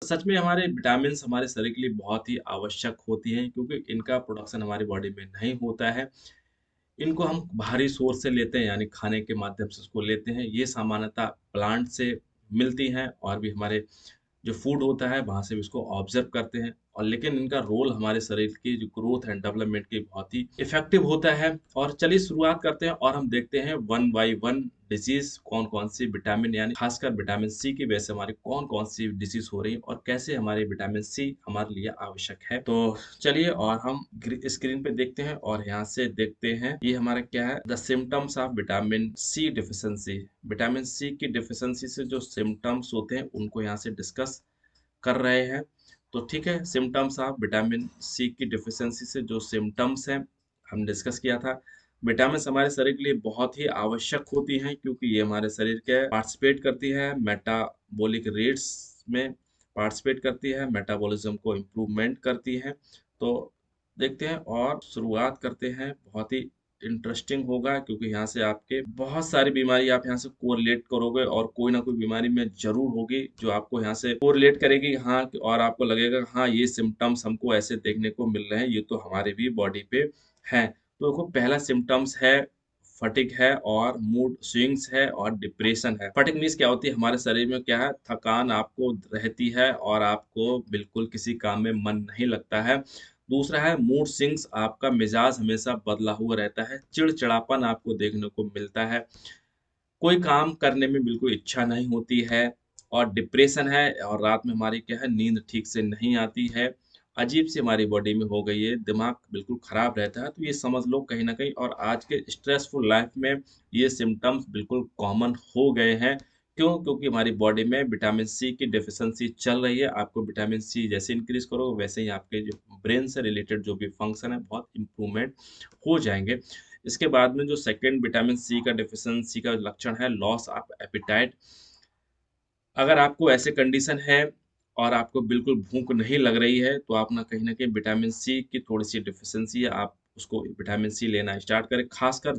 सच में हमारे विटामिन्स हमारे शरीर के लिए बहुत ही आवश्यक होती हैं क्योंकि इनका प्रोडक्शन हमारी बॉडी में नहीं होता है। इनको हम बाहरी सोर्स से लेते हैं यानी खाने के माध्यम से उसको लेते हैं। ये सामान्यतः प्लांट से मिलती हैं और भी हमारे जो फूड होता है वहाँ से भी इसको ऑब्ज़र्व करते हैं और लेकिन इनका रोल हमारे शरीर की जो ग्रोथ एंड डेवलपमेंट की बहुत ही इफ़ेक्टिव होता है। और चलिए शुरुआत करते हैं और हम देखते हैं वन बाय वन डिसीज़ कौन-कौन सी विटामिन यानी खासकर विटामिन सी की वजह से हमारी कौन-कौन सी डिसीज़ हो रही है और कैसे हमारे विटामिन सी हमारे लिए आवश्यक है। तो चलिए और हम स्क्रीन पे देखते हैं और यहाँ से देखते हैं ये हमारा क्या है the symptoms of vitamin C deficiency. Vitamin C की डिफिशिएंसी से जो सिम्टम्स होते हैं उनको यहाँ से डिस्कस कर रहे हैं। तो ठीक है, सिम्पटम्स ऑफ विटामिन सी की डेफिशिएंसी से जो सिम्पटम्स हैं, हम डिस्कस किया था। विटामिन्स हमारे शरीर के लिए बहुत ही आवश्यक होती हैं क्योंकि ये हमारे शरीर के पार्टिसिपेट करती है मेटाबॉलिक रेट्स में पार्टिसिपेट करती है, मेटाबॉलिज़्म को इम्प्रूवमेंट करती हैं। तो देखते हैं और शुरुआत करते हैं बहुत ही इंटरेस्टिंग होगा क्योंकि यहाँ से आपके बहुत सारी बीमारी आप यहाँ से कोरिलेट करोगे और कोई ना कोई बीमारी में ज़रूर होगी जो आपको यहाँ से कोरिलेट करेगी हाँ और आपको लगेगा हाँ ये सिम्पटम्स हमको ऐसे देखने को मिल रहे हैं ये तो हमारे भी बॉडी पे हैं। तो देखो पहला सिम्पटम्स है फटीग है और मूड स्विंग्स है और डिप्रेशन है। फटीग मीन्स क्या होती है हमारे शरीर में क्या है थकान आपको रहती है और आपको बिल्कुल किसी काम में मन नहीं लगता है। दूसरा है मूड स्विंग्स आपका मिजाज हमेशा बदला हुआ रहता है, चिड़चिड़ापन आपको देखने को मिलता है, कोई काम करने में बिल्कुल इच्छा नहीं होती है और डिप्रेशन है और रात में हमारी क्या है नींद ठीक से नहीं आती है, अजीब-सी हमारी बॉडी में हो गई है, दिमाग बिल्कुल खराब रहता है, तो ये समझ लो कहीं न कहीं और आज के स्ट्रेसफुल लाइफ में ये सिम्पटम्स बिल्कुल कॉमन हो गए हैं। क्यों? क्योंकि हमारी बॉडी में विटामिन सी की डेफिशिएंसी चल रही है, आपको विटामिन सी जैसे इंक्रीज़ करोगे वैसे ही आपके जो ब्रेन से रिलेटेड जो भी फंक्शन है बहुत इम्प्रूवमेंट हो जाएँगे। इसके बाद में जो सेकंड विटामिन सी का डेफिशिएंसी का लक्षण है लॉस ऑफ एपेटाइट। अगर आपको ऐसे कंडीशन है और आपको बिल्कुल भूख नहीं लग रही है, तो आप ना कहीं न कहीं विटामिन सी की थोड़ी-सी डेफिशिएंसी है, आप उसको विटामिन सी लेना स्टार्ट करें। ख़ासकर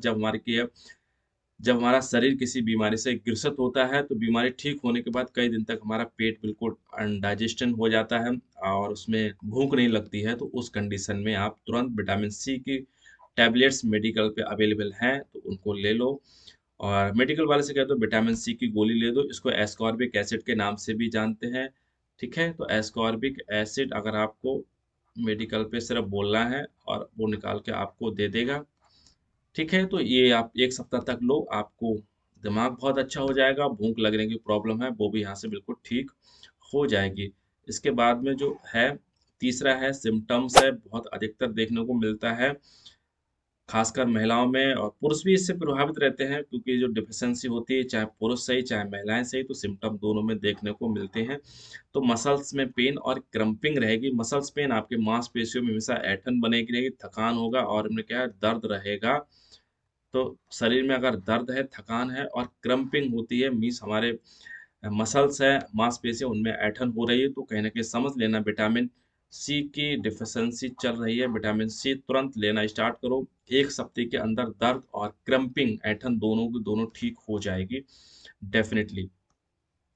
जब हमारा शरीर किसी बीमारी से ग्रसित होता है, तो बीमारी ठीक होने के बाद कई दिन तक हमारा पेट बिल्कुल अनडाइजेशन हो जाता है और उसमें भूख नहीं लगती है, तो उस कंडीशन में आप तुरंत विटामिन सी की टैबलेट्स मेडिकल पे अवेलेबल हैं, तो उनको ले लो और मेडिकल वाले से कह दो विटामिन सी की गोली ले दो, इसको एस्कॉर्बिक एसिड के नाम से भी जानते हैं, ठीक है? तो एस्कॉर्बिक एसिड अगर आपको मेडिकल पे सिर्फ बोलना है और वो निकाल के आपको दे देगा, ठीक है? तो ये आप 1 सप्ताह तक लो, आपको दिमाग बहुत अच्छा हो जाएगा, भूख लगने की प्रॉब्लम है, वो भी यहाँ से बिल्कुल ठीक हो जाएगी। इसके बाद में जो है, तीसरा है सिम्पटम्स है, बहुत अधिकतर देखने को मिलता है खासकर महिलाओं में और पुरुष भी इससे प्रभावित रहते हैं क्योंकि जो डेफिशिएंसी होती है चाहे पुरुष सही चाहे महिलाएं सही तो सिम्टम दोनों में देखने को मिलते हैं। तो मसल्स में पेन और क्रम्पिंग रहेगी। मसल्स पेन आपके मांसपेशियों में हमेशा ऐंठन बनेगी रहेगी, थकान होगा और इनमें क्या है दर्द रहेगा। तो शरीर में अगर दर्द है, थकान है और क्रम्पिंग होती है मीन्स हमारे मसल्स है, मांसपेशियाँ उनमें ऐंठन हो रही है तो कहीं न कहीं समझ लेना विटामिन सी की डेफिशिएंसी चल रही है। विटामिन सी तुरंत लेना स्टार्ट करो। 1 सप्ताह के अंदर दर्द और क्रम्पिंग, ऐंठन दोनों की दोनों ठीक हो जाएगी डेफ़िनिटली।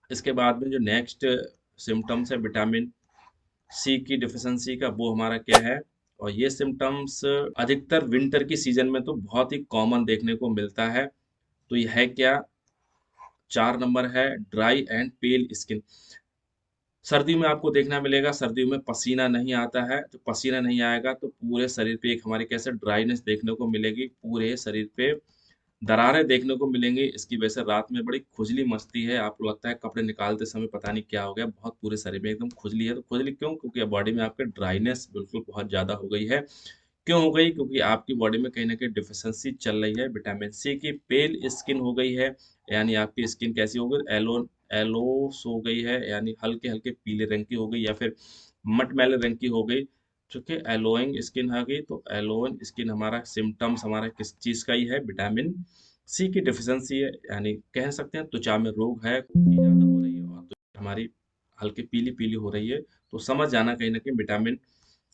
इसके बाद में जो नेक्स्ट सिम्पटम्स है विटामिन सी की डेफिशिएंसी का वो हमारा क्या है और ये सिम्पटम्स अधिकतर विंटर की सीज़न में तो बहुत ही कॉमन देखने को मिलता है। तो ये है क्या? 4 नंबर है ड्राई एंड पेल स्किन। सर्दियों में आपको देखना मिलेगा, सर्दियों में पसीना नहीं आता है, तो पसीना नहीं आएगा तो पूरे शरीर पे एक हमारी कैसे ड्राइनेस देखने को मिलेगी, पूरे शरीर पे दरारें देखने को मिलेंगी, इसकी वजह से रात में बड़ी खुजली मचती है, आपको लगता है कपड़े निकालते समय पता नहीं क्या हो गया, बहुत पूरे शरीर में एकदम खुजली है, तो खुजली क्यों? क्योंकि बॉडी में आपके ड्राइनेस बिल्कुल बहुत ज़्यादा हो गई है। क्यों हो गई? क्योंकि आपकी बॉडी में कहीं न कहीं डेफिशिएंसी चल रही है विटामिन सी की, पेल स्किन हो गई है, यानी आपकी स्किन कैसी हो गई? एलोस हो गई है, यानी हल्के-हल्के पीले रंग की हो गई या फिर मटमैले रंग की हो गई, ठीक है? एलोइंग स्किन आ गई, तो एलोइंग स्किन हमारा सिम्पटम्स हमारा किस चीज़ का ही है? विटामिन सी की डेफिशिएंसी है, यानी कह सकते हैं त्वचा में रोग है, खुजली ज़्यादा हो रही है और त्वचा हमारी हल्की पीली-पीली हो रही है, तो समझ जाना कहीं न कहीं विटामिन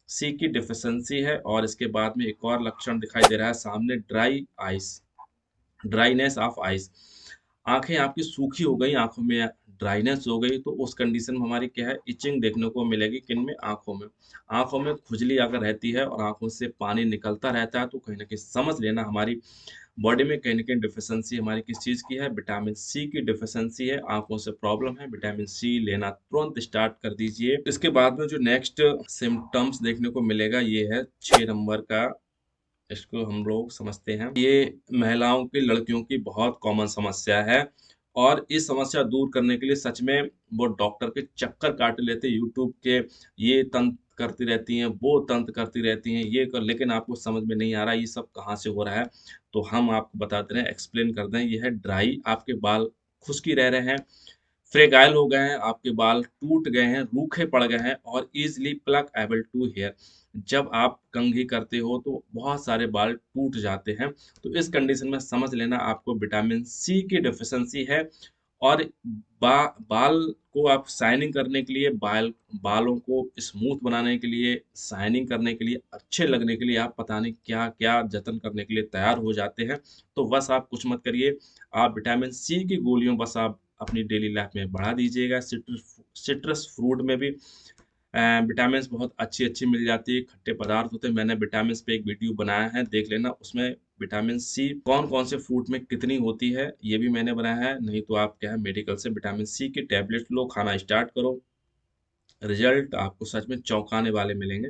सी की डेफिशिएंसी है और इसके बाद में एक और लक्षण दिखाई दे रहा है सामने dry eyes, dryness of eyes. आँखें आपकी सूखी हो गई, आँखों में ड्राइनेस हो गई, तो उस कंडीशन में हमारी क्या है, इचिंग देखने को मिलेगी किन में, आँखों में खुजली अगर रहती है और आँखों से पानी निकलता रहता है, तो कहीं न कहीं समझ लेना हमारी बॉडी में कहीं न कहीं डिफिशिएंसी हमारी किस चीज़ की है, विटामिन सी की डिफिशिएंसी है, आँखों से प्रॉब्लम है, विटामिन सी लेना तुरंत स्टार्ट कर दीजिए। इसके बाद में जो नेक्स्ट सिम्पटम्स देखने को मिलेगा, ये है 6 नंबर का, इसको हम लोग समझते हैं। ये महिलाओं की, लड़कियों की बहुत कॉमन समस्या है और इस समस्या दूर करने के लिए सच में वो डॉक्टर के चक्कर काट लेते हैं, यूट्यूब के ये तंत्र करती रहती हैं, वो तंत्र करती रहती हैं, ये कर, लेकिन आपको समझ में नहीं आ रहा ये सब कहाँ से हो रहा है। तो हम आपको बता दे रहे हैं, एक्सप्लेन कर दें, ये है ड्राई, आपके बाल खुश्की रह रहे हैं, फ्रेगाइल हो गए हैं, आपके बाल टूट गए हैं, रूखे पड़ गए हैं और easily pluck able to hair. जब आप कंघी करते हो तो बहुत सारे बाल टूट जाते हैं। तो इस कंडीशन में समझ लेना आपको विटामिन सी की डेफिशिएंसी है और बा बाल को आप शाइनिंग करने के लिए, बालों को स्मूथ बनाने के लिए, शाइनिंग करने के लिए, अच्छे लगने के लिए आप पता नहीं क्या-क्या जतन करने के लिए तैयार हो जाते हैं। तो बस आप कुछ मत करिए, आप विटामिन सी की गोलियों बस आप अपनी डेली लाइफ में बढ़ा दीजिएगा। सिट्रस फ्रूट में भी विटामिन्स बहुत अच्छी-अच्छी मिल जाती है, खट्टे पदार्थ होते हैं। मैंने विटामिन्स पे एक वीडियो बनाया है, देख लेना। उसमें विटामिन सी कौन-कौन से फ्रूट में कितनी होती है, ये भी मैंने बनाया है। नहीं तो आप क्या है, मेडिकल से विटामिन सी की टैबलेट लो, खाना स्टार्ट करो। रिज़ल्ट आपको सच में चौंकाने वाले मिलेंगे।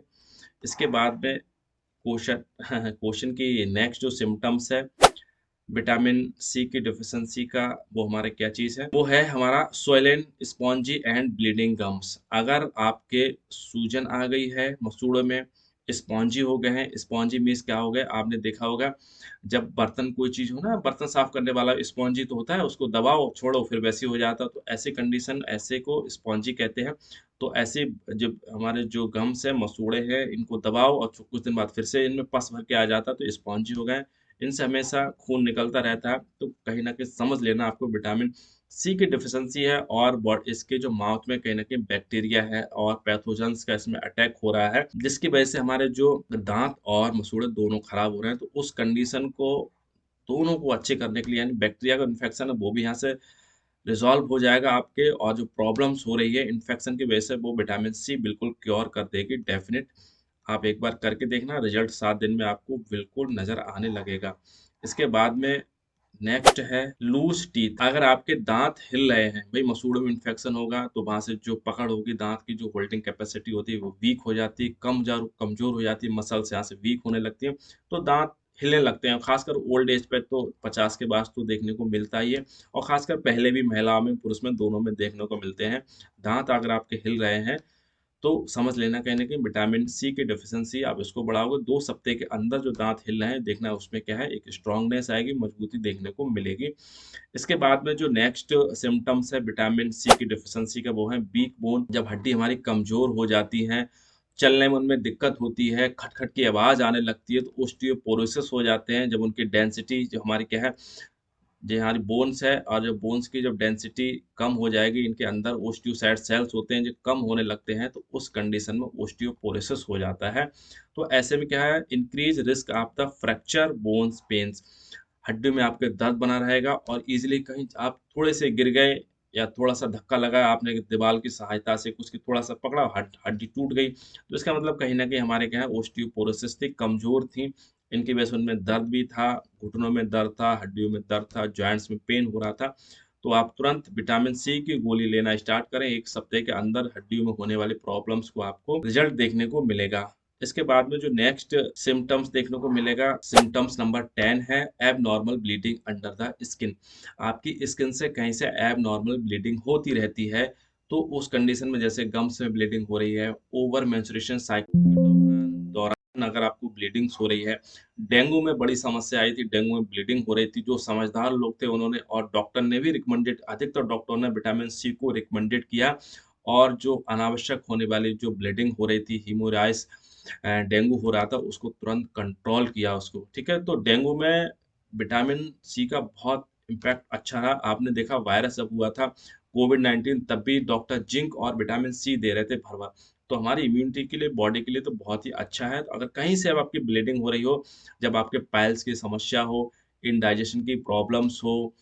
इसके बाद में क्वेश्चन क्वेश्चन की नेक्स्ट जो सिम्पटम्स है विटामिन सी की डेफिशिएंसी का, वो हमारा क्या चीज़ है? वो है हमारा स्वेलेन, स्पॉन्जी एंड ब्लीडिंग गम्स। अगर आपके सूजन आ गई है मसूड़ों में, स्पॉन्जी हो गए हैं, स्पॉन्जी मीन्स क्या हो गया? आपने देखा होगा जब बर्तन कोई चीज़ हो ना, बर्तन साफ करने वाला स्पॉन्जी तो होता है, उसको दबाओ, छोड़ो फिर वैसे ही हो जाता है। तो ऐसी कंडीशन, ऐसे को स्पॉन्जी कहते हैं। तो ऐसे जब हमारे जो गम्स हैं, मसूड़े हैं, इनको दबाओ और कुछ दिन बाद फिर से इनमें पस भर के आ जाता है, तो स्पॉन्जी हो गए हैं। इनसे हमेशा खून निकलता रहता है, तो कहीं न कहीं समझ लेना आपको विटामिन सी की डेफिशिएंसी है और इसके जो माउथ में कहीं न कहीं बैक्टीरिया है और पैथोजेंस का इसमें अटैक हो रहा है, जिसकी वजह से हमारे जो दाँत और मसूड़े दोनों खराब हो रहे हैं। तो उस कंडीशन को, दोनों को अच्छे करने के लिए, यानी बैक्टीरिया का इन्फेक्शन है वो भी यहाँ से रिज़ॉल्व हो जाएगा आपके, और जो प्रॉब्लम्स हो रही है इन्फेक्शन की वजह से, वो विटामिन सी बिल्कुल क्योर कर देगी, डेफ़िनिट। आप एक बार करके देखना, रिज़ल्ट 7 दिन में आपको बिल्कुल नज़र आने लगेगा। इसके बाद में नेक्स्ट है लूज़ टीथ। अगर आपके दाँत हिल रहे हैं, भई मसूड़ों में इन्फेक्शन होगा तो वहाँ से जो पकड़ होगी, दाँत की जो होल्डिंग कैपेसिटी होती है वो वीक हो जाती है, कमज़ोर हो जाती है, मसल्स यहाँ से वीक होने लगती हैं, तो दाँत हिलने लगते हैं। ख़ासकर ओल्ड एज पे तो 50 के बाद तो देखने को मिलता ही है और ख़ासकर पहले भी महिलाओं में, पुरुष में, दोनों में देखने को मिलते हैं। दाँत अगर आपके हिल रहे हैं तो समझ लेना कहीं न कहीं विटामिन सी की डेफिशिएंसी, आप इसको बढ़ाओगे 2 सप्ताह के अंदर जो दाँत हिल रहे हैं, देखना उसमें क्या है, एक स्ट्रॉन्गनेस आएगी, मजबूती देखने को मिलेगी। इसके बाद में जो नेक्स्ट सिम्पटम्स है विटामिन सी की डेफिशिएंसी का, वो है वीक बोन। जब हड्डी हमारी कमज़ोर हो जाती हैं, चलने में उनमें दिक्कत होती है, खट-खट की आवाज़ आने लगती है, तो ओस्टियोपोरोसिस हो जाते हैं। जब उनकी डेंसिटी जो हमारी क्या है, जो हमारी बोन्स है और जो बोन्स की जब डेंसिटी कम हो जाएगी, इनके अंदर ओस्टियोसाइट सेल्स होते हैं जो कम होने लगते हैं, तो उस कंडीशन में ओस्टियोपोरोसिस हो जाता है। तो ऐसे में क्या है, increase risk of the fracture bones pains. हड्डी में आपके दर्द बना रहेगा और ईज़िली कहीं आप थोड़े से गिर गए या थोड़ा-सा धक्का लगा आपने दीवार की सहायता से, कुछ की थोड़ा-सा पकड़ा, हड्डी टूट गई। तो इसका मतलब कहीं न कहीं हमारे क्या है, ओस्टियोपोरोसिस थी, कमज़ोर थी। इनकी वजह से उनमें दर्द भी था, घुटनों में दर्द था, हड्डियों में दर्द था, जॉइंट्स में पेन हो रहा था। तो आप तुरंत विटामिन सी की गोली लेना स्टार्ट करें, 1 सप्ताह के अंदर हड्डियों में होने वाली प्रॉब्लम्स को आपको रिज़ल्ट देखने को मिलेगा। इसके बाद में जो नेक्स्ट सिम्पटम्स देखने को मिलेगा, सिम्पटम्स नंबर 10 है abnormal bleeding under the skin. आपकी स्किन से कहीं से एबनॉर्मल ब्लीडिंग होती रहती है, तो उस कंडीशन में जैसे गम्स में ब्लीडिंग हो रही है, ओवर मेंस्ट्रुएशन साइकिल के दौरान अगर आपको ब्लीडिंग्स हो रही है, डेंगू में बड़ी समस्या आई थी, डेंगू में ब्लीडिंग हो रही थी, जो समझदार लोग थे उन्होंने, और डॉक्टर ने भी रिकमेंडेड, अधिकतर डॉक्टरों ने विटामिन सी को रिकमेंडेड किया और जो अनावश्यक होने वाली जो ब्लीडिंग हो रही थी, हीमोराइज़ डेंगू हो रहा था, उसको तुरंत कंट्रोल किया उसको, ठीक है? तो डेंगू में विटामिन सी का बहुत इम्पैक्ट अच्छा रहा। आपने देखा वायरस जब हुआ था कोविड-19, तब भी डॉक्टर जिंक और विटामिन सी दे रहे थे भर-भर। तो हमारी इम्यूनिटी के लिए, बॉडी के लिए तो बहुत ही अच्छा है। तो अगर कहीं से अब आपकी ब्लीडिंग हो रही हो, जब आपके पाइल्स की समस्या हो, इंडाइजेशन की प्रॉब्लम्स हो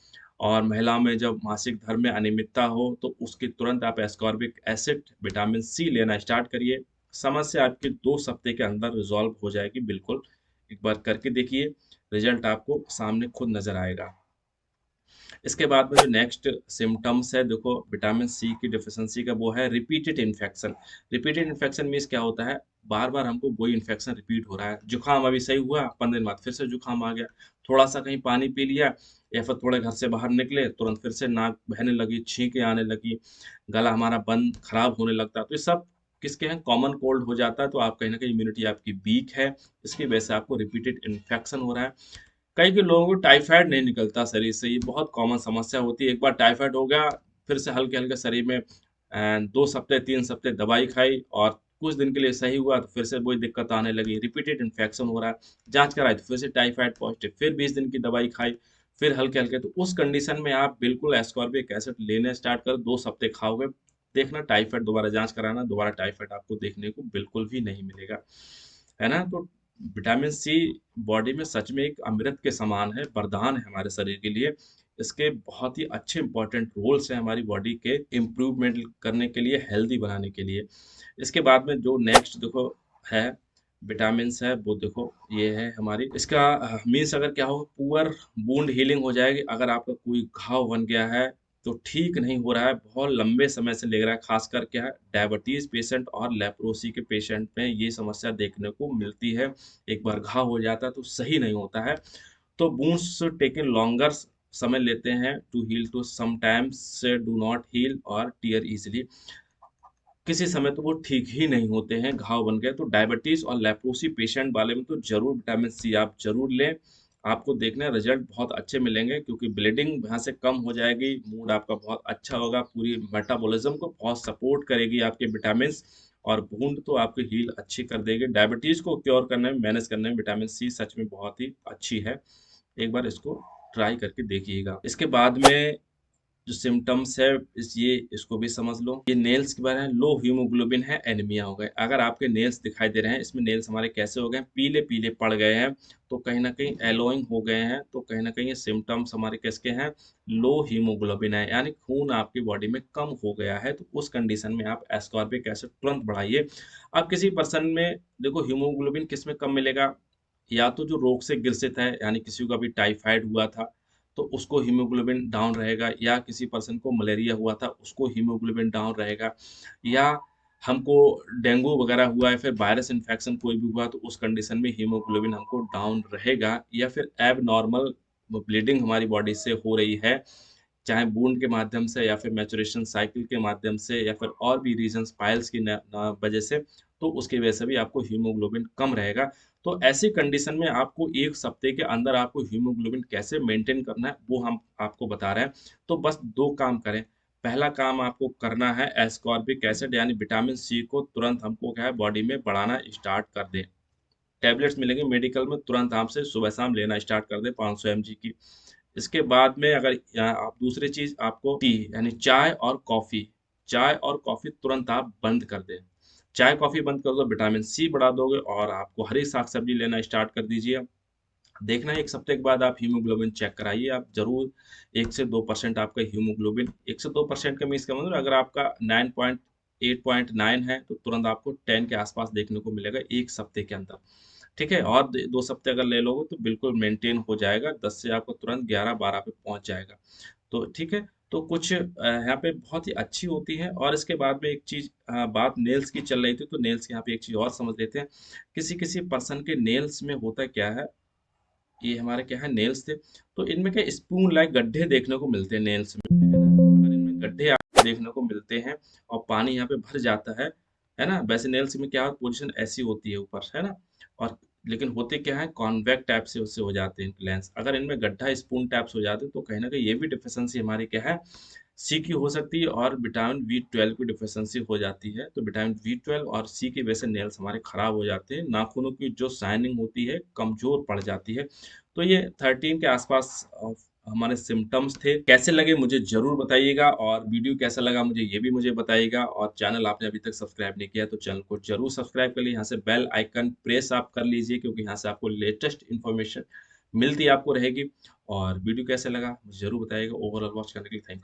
और महिलाओं में जब मासिक धर्म में अनियमितता हो तो उसके तुरंत आप एस्कॉर्बिक एसिड, विटामिन सी लेना स्टार्ट करिए। समस्या आपके 2 सप्ते के अंदर रिज़ॉल्व हो जाएगी बिल्कुल। एक बार करके देखिए, रिज़ल्ट आपको सामने खुद नज़र आएगा। इसके बाद में जो नेक्स्ट सिम्पटम्स है देखो विटामिन सी की डेफिशिएंसी का वो है repeated infection. Repeated infection means क्या होता है? बार-बार हमको वही इन्फेक्शन रिपीट हो रहा है। जुकाम अभी सही हुआ, 15 दिन बाद फिर से जुकाम आ गया। थोड़ा-सा कहीं पानी पी लिया या फिर थोड़े घर से बाहर निकले, तुरंत फिर से नाक बहने लगी, छींकें आने लगी, गला हमारा बंद खराब होने लगता है। तो ये सब किसके हैं? कॉमन कोल्ड हो जाता है, तो आप कहीं न कहीं इम्यूनिटी आपकी वीक है, इसकी वजह से आपको रिपीटेड इन्फेक्शन हो रहा है। कई के लोगों को टाइफाइड नहीं निकलता शरीर से, ये बहुत कॉमन समस्या होती है। एक बार टाइफाइड हो गया, फिर से हल्के-हल्के शरीर में 2 सप्ते, 3 सप्ते दवाई खाई और कुछ दिन के लिए सही हुआ, तो फिर से वही दिक्कत आने लगी। रिपीटेड इन्फेक्शन हो रहा है, जाँच कराई तो फिर से टाइफाइड पॉज़िटिव, फिर 20 दिन की दवाई खाई, फिर हल्के-हल्के तो उस कंडीशन में आप बिल्कुल एस्कॉर्बिक एसिड लेना स्टार्ट करो, 2 सप्ते खाओगे, देखना टाइफाइड दोबारा जाँच कराना, दोबारा टाइफाइड आपको देखने को बिल्कुल भी नहीं मिलेगा। है ना? तो विटामिन सी बॉडी में सच में एक अमृत के समान है, वरदान है हमारे शरीर के लिए। इसके बहुत ही अच्छे इम्पोर्टेंट रोल्स हैं हमारी बॉडी के इम्प्रूवमेंट करने के लिए, हेल्दी बनाने के लिए। इसके बाद में जो नेक्स्ट देखो है, विटामिन्स है, वो देखो ये है हमारी इसका मीन्स अगर क्या हो पुअर वुंड हीलिंग हो जाएगी। अगर आपका कोई घाव बन गया है, तो ठीक नहीं हो रहा है, बहुत लंबे समय से ले रहा है, ख़ासकर क्या है डायबिटीज़ पेशेंट और लेप्रोसी के पेशेंट में ये समस्या देखने को मिलती है। एक बार घाव हो जाता है तो सही नहीं होता है। तो वुंड्स टेकन लॉन्गर समय लेते हैं to heal to sometimes do not heal और टियर ईज़िली। किसी समय तो वो ठीक ही नहीं होते हैं, घाव बन गए। तो डायबिटीज़ और लेप्रोसी पेशेंट वाले में तो ज़रूर विटामिन सी आप ज़रूर लें। आपको देखना रिज़ल्ट बहुत अच्छे मिलेंगे क्योंकि ब्लीडिंग यहाँ से कम हो जाएगी, मूड आपका बहुत अच्छा होगा, पूरी मेटाबॉलिज़्म को बहुत सपोर्ट करेगी आपके विटामिन्स और वुंड तो आपकी हील अच्छी कर देगी। डायबिटीज़ को क्योर करने में, मैनेज करने में विटामिन सी सच में बहुत ही अच्छी है। एक बार इसको ट्राई करके देखिएगा। इसके बाद में जो सिम्पटम्स है इसको भी समझ लो। ये नेल्स के बारे में लो हीमोग्लोबिन है, एनीमिया हो गए। अगर आपके नेल्स दिखाई दे रहे हैं, इसमें नेल्स हमारे कैसे हो गए हैं? पीले-पीले पड़ गए हैं, तो कहीं न कहीं येलोइंग हो गए हैं, तो कहीं न कहीं ये सिम्पटम्स हमारे किसके हैं? लो हीमोग्लोबिन है, यानी खून आपकी बॉडी में कम हो गया है, तो उस कंडीशन में आप एस्कॉर्बिक एसिड तुरंत बढ़ाइए। अब किसी पर्सन में देखो हीमोग्लोबिन किसमें कम मिलेगा? या तो जो रोग से ग्रसित है, यानी किसी को अभी टाइफाइड हुआ था, तो उसको हीमोग्लोबिन डाउन रहेगा या किसी पर्सन को मलेरिया हुआ था, उसको हीमोग्लोबिन डाउन रहेगा या हमको डेंगू वगैरह हुआ है, फिर वायरस इन्फेक्शन कोई भी हुआ तो उस कंडीशन में हीमोग्लोबिन हमको डाउन रहेगा या फिर एबनॉर्मल ब्लीडिंग हमारी बॉडी से हो रही है, चाहे वुंड के माध्यम से या फिर मैच्योरेशन साइकिल के माध्यम से या फिर और भी रीज़न्स पाइल्स की वजह से, तो उसकी वजह से भी आपको हीमोग्लोबिन कम रहेगा। तो ऐसी कंडीशन में आपको 1 सप्ते के अंदर आपको हीमोग्लोबिन कैसे मेंटेन करना है, वो हम आपको बता रहे हैं। तो बस 2 काम करें। पहला काम आपको करना है एस्कॉर्बिक एसिड यानी विटामिन सी को तुरंत हमको क्या है बॉडी में बढ़ाना स्टार्ट कर दें। टैबलेट्स मिलेंगे मेडिकल में, तुरंत आप से सुबह-शाम लेना स्टार्ट कर दें 500 एमजी की। इसके बाद में अगर आप दूसरी चीज़ आपको टी यानी चाय और कॉफ़ी तुरंत आप बंद कर दें। चाय, कॉफ़ी बंद कर दो, विटामिन सी बढ़ा दोगे और आपको हरी साग-सब्ज़ी लेना स्टार्ट कर दीजिए। देखना 1 सप्ते के बाद आप हीमोग्लोबिन चेक कराइए, आप ज़रूर 1 से 2% आपका हीमोग्लोबिन 1 से 2% का मीन्स का मतलब अगर आपका 9.8.9 है, तो तुरंत आपको 10 के आस-पास देखने को मिलेगा 1 सप्ते के अंदर। ठीक है? और द 2 सप्ते अगर ले लोगे तो बिल्कुल मेंटेन हो जाएगा, 10 से आपको तुरंत 11-12 पे पहुँच जाएगा। तो ठीक है? तो कुछ यहाँ पे बहुत ही अच्छी होती है और इसके बाद में एक चीज़ बात नेल्स की चल रही थी, तो नेल्स की यहाँ पे एक चीज़ और समझ लेते हैं। किसी-किसी पर्सन के नेल्स में होता क्या है, ये हमारे क्या है नेल्स थे, तो इनमें क्या स्पून लाइक गड्ढे देखने को मिलते हैं नेल्स में, है ना? अगर इनमें गड्ढे आपको देखने को मिलते हैं और पानी यहाँ पे भर जाता है ना? वैसे नेल्स में क्या पोज़ीशन ऐसी होती है ऊपर, है ना? और लेकिन होते क्या है कॉन्वेक्स टाइप से उससे हो जाते हैं लेंस। अगर इनमें गड्ढा स्पून टाइप से हो जाते हैं, तो कहीं न कहीं ये भी डेफिशिएंसी हमारी क्या है, सी की हो सकती है और विटामिन बी 12 की डेफिशिएंसी हो जाती है। तो विटामिन बी 12 और सी की वजह से नेल्स हमारे खराब हो जाते हैं। नाखूनों की जो शाइनिंग होती है, कमज़ोर पड़ जाती है। तो ये 13 के आसपास हमारे सिम्पटम्स थे। कैसे लगे मुझे ज़रूर बताइएगा और वीडियो कैसा लगा मुझे बताइएगा और चैनल आपने अभी तक सब्सक्राइब नहीं किया तो चैनल को ज़रूर सब्सक्राइब कर लीजिए। यहाँ से बेल आइकन प्रेस आप कर लीजिए क्योंकि यहाँ से आपको लेटेस्ट इन्फॉर्मेशन मिलती आपको रहेगी और वीडियो कैसा लगा मुझे ज़रूर बताइएगा। ओवरऑल वॉच करने के लिए थैंक यू।